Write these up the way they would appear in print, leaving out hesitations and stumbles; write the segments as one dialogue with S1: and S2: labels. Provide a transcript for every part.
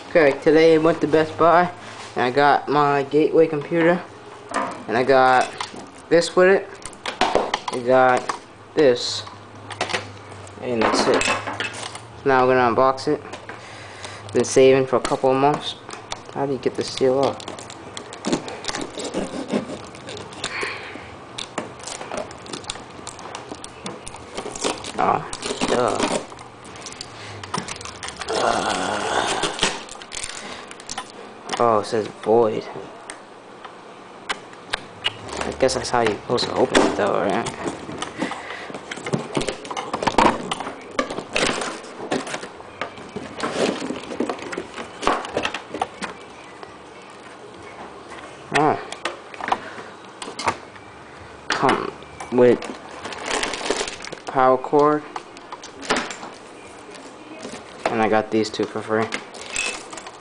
S1: Okay, today I went to Best Buy and I got my Gateway computer and I got this with it. I got this and that's it. So now we're gonna unbox it. Been saving for a couple of months. How do you get the seal off? Oh, duh. Oh, it says void. I guess that's how you're supposed to open it though, right? Oh. Come with power cord. And I got these two for free.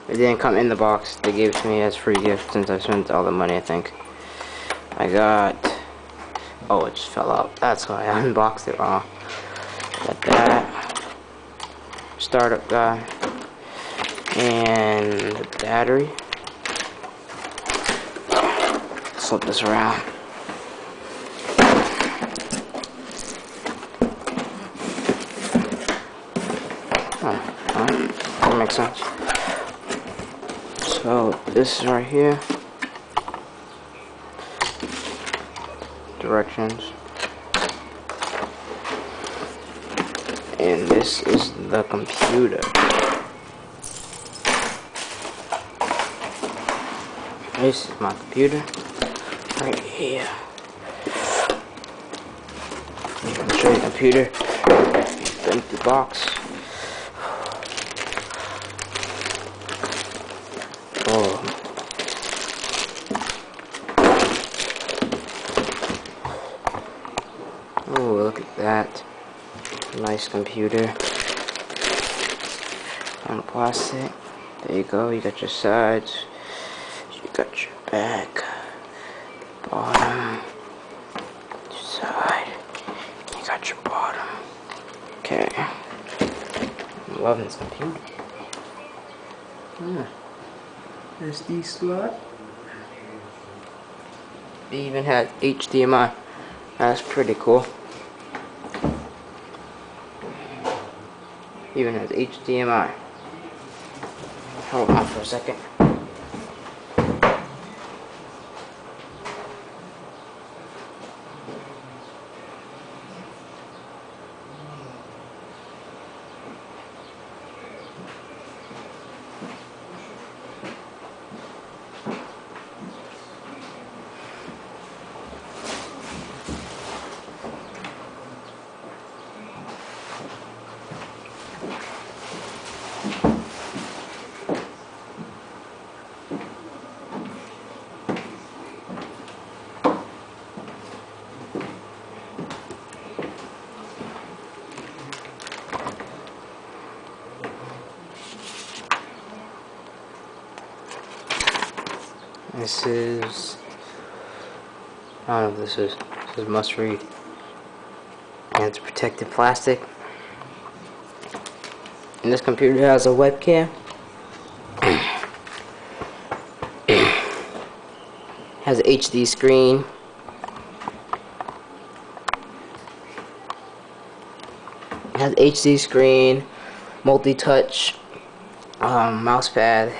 S1: It didn't come in the box. They gave it to me as free gift since I spent all the money, I think. I got... Oh, it just fell out. That's why I unboxed it wrong. Got that. Startup guy. And the battery. Flip this around. Oh, alright. That makes sense. So this is right here. Directions. And this is the computer. This is my computer. Right here. I'll show you the computer. The empty box. Oh. Oh, look at that. Nice computer. On plastic. There you go. You got your sides. You got your back. Bottom. Side. You got your bottom. Okay. I'm loving this computer. SD slot. It even has HDMI. That's pretty cool. Even has HDMI. Hold on for a second. This is, I don't know what this is. This is must read. And it's protected plastic. And this computer has a webcam. Has an HD screen. Has HD screen, multi-touch mouse pad.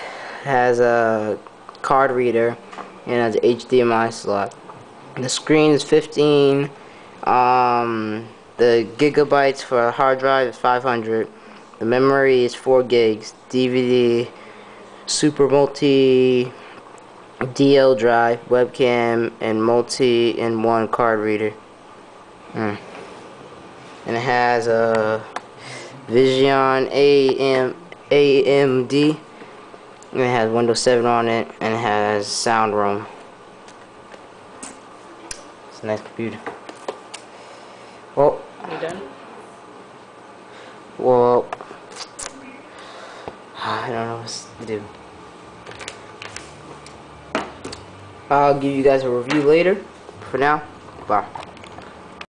S1: Has a card reader and has an HDMI slot. The screen is 15. The gigabytes for a hard drive is 500. The memory is 4 gigs. DVD, super multi DL drive, webcam, and multi-in-one card reader. And it has a Vision AMD. And it has Windows 7 on it, and it has sound room. It's a nice computer. Well,
S2: You done?
S1: Well, I don't know what to do. I'll give you guys a review later. For now, bye.